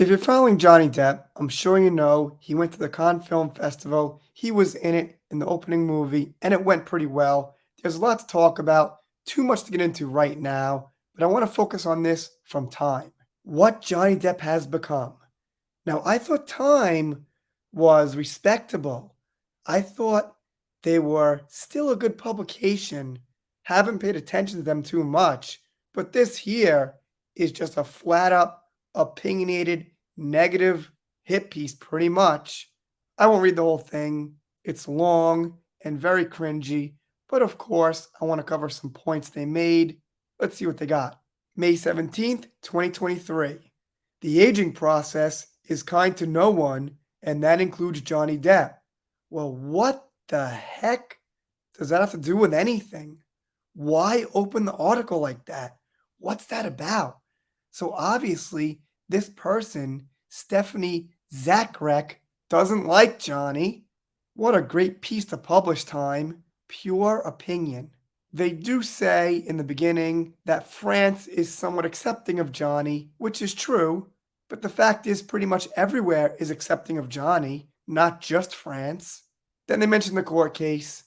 If you're following Johnny Depp, I'm sure you know he went to the Cannes Film Festival. He was in it in the opening movie, and it went pretty well. There's a lot to talk about, too much to get into right now, but I want to focus on this from Time. What Johnny Depp has become. Now, I thought Time was respectable. I thought they were still a good publication. Haven't paid attention to them too much, but this here is just a flat up, opinionated, negative hit piece, pretty much. I won't read the whole thing. It's long and very cringy, but of course, I want to cover some points they made. Let's see what they got. May 17th, 2023. The aging process is kind to no one, and that includes Johnny Depp. Well, what the heck does that have to do with anything? Why open the article like that? What's that about? So obviously, this person, Stephanie Zachrek, doesn't like Johnny. What a great piece to publish, Time. Pure opinion. They do say in the beginning that France is somewhat accepting of Johnny, which is true, but the fact is pretty much everywhere is accepting of Johnny, not just France. Then they mention the court case.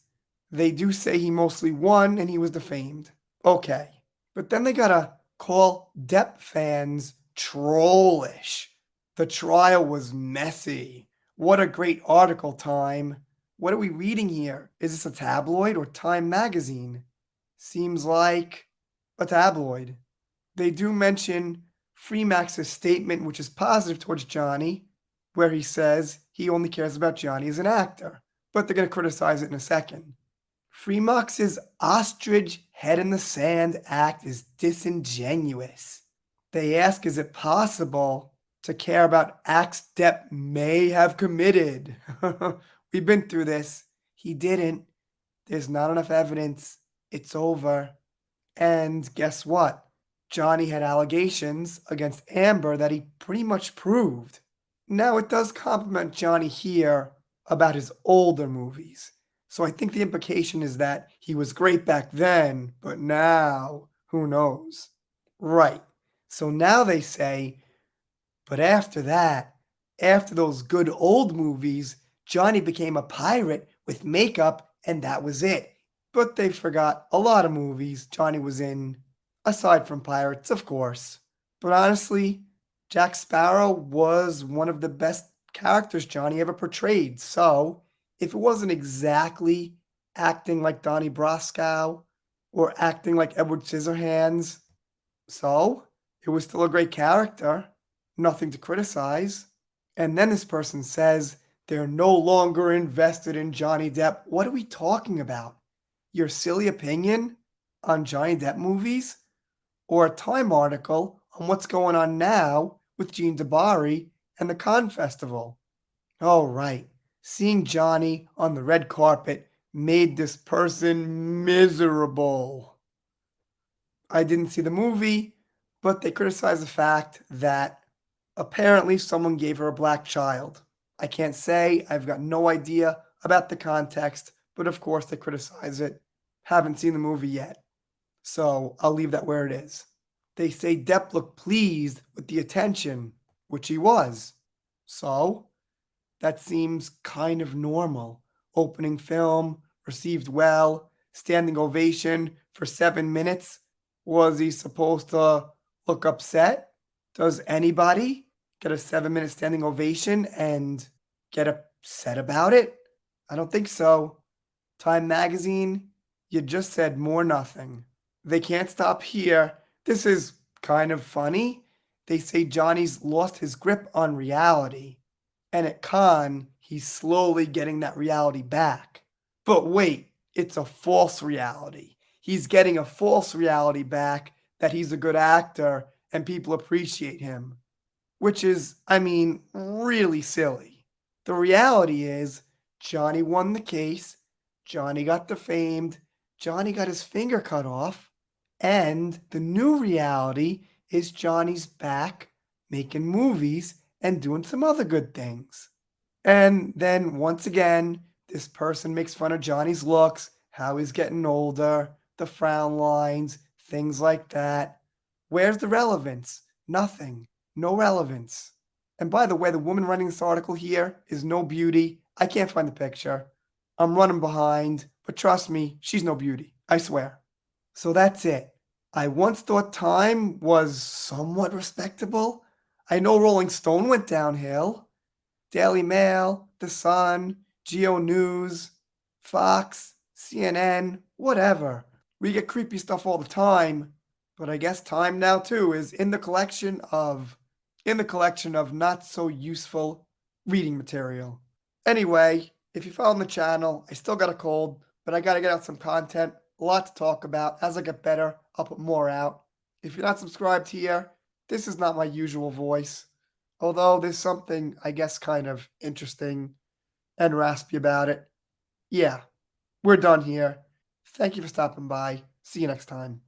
They do say he mostly won and he was defamed. Okay. But then they gotta call Depp fans trollish. The trial was messy. What a great article, Time. What are we reading here? Is this a tabloid or Time magazine? Seems like a tabloid. They do mention Freemax's statement, which is positive towards Johnny, where he says he only cares about Johnny as an actor, but they're going to criticize it in a second. Freemax's ostrich head in the sand act is disingenuous. They ask, is it possible to care about acts Depp may have committed? We've been through this. He didn't. There's not enough evidence. It's over. And guess what? Johnny had allegations against Amber that he pretty much proved. Now, it does compliment Johnny here about his older movies. So I think the implication is that he was great back then, but now, who knows? Right. So now they say, but after that, after those good old movies, Johnny became a pirate with makeup, and that was it. But they forgot a lot of movies Johnny was in, aside from Pirates, of course. But honestly, Jack Sparrow was one of the best characters Johnny ever portrayed. So, if it wasn't exactly acting like Donnie Brasco or acting like Edward Scissorhands, so it was still a great character. Nothing to criticize. And then this person says they're no longer invested in Johnny Depp. What are we talking about? Your silly opinion on Johnny Depp movies? Or a Time article on what's going on now with Gene DeBari and the Cannes Festival? Oh, right. Seeing Johnny on the red carpet made this person miserable. I didn't see the movie, but they criticized the fact that apparently someone gave her a black child. I can't say, I've got no idea about the context, but of course they criticize it. Haven't seen the movie yet, so I'll leave that where it is. They say Depp looked pleased with the attention, which he was. So, that seems kind of normal. Opening film, received well, standing ovation for 7 minutes. Was he supposed to look upset? Does anybody get a 7 minute standing ovation and get upset about it? I don't think so. Time magazine, you just said more nothing. They can't stop here. This is kind of funny. They say Johnny's lost his grip on reality, and at Cannes, he's slowly getting that reality back. But wait, it's a false reality. He's getting a false reality back that he's a good actor and people appreciate him, which is, really silly. The reality is, Johnny won the case, Johnny got defamed, Johnny got his finger cut off, and the new reality is Johnny's back making movies and doing some other good things. And then once again, this person makes fun of Johnny's looks, how he's getting older, the frown lines, things like that. Where's the relevance? Nothing. No relevance. And by the way, the woman writing this article here is no beauty. I can't find the picture. I'm running behind, but trust me, she's no beauty. I swear. So that's it. I once thought Time was somewhat respectable. I know Rolling Stone went downhill. Daily Mail, The Sun, Geo News, Fox, CNN, whatever. We get creepy stuff all the time, but I guess Time now too is in the collection of not so useful reading material. Anyway, if you found the channel, I still got a cold, but I got to get out some content, a lot to talk about. As I get better, I'll put more out. If you're not subscribed here, this is not my usual voice. Although there's something, I guess, kind of interesting and raspy about it. Yeah, we're done here. Thank you for stopping by. See you next time.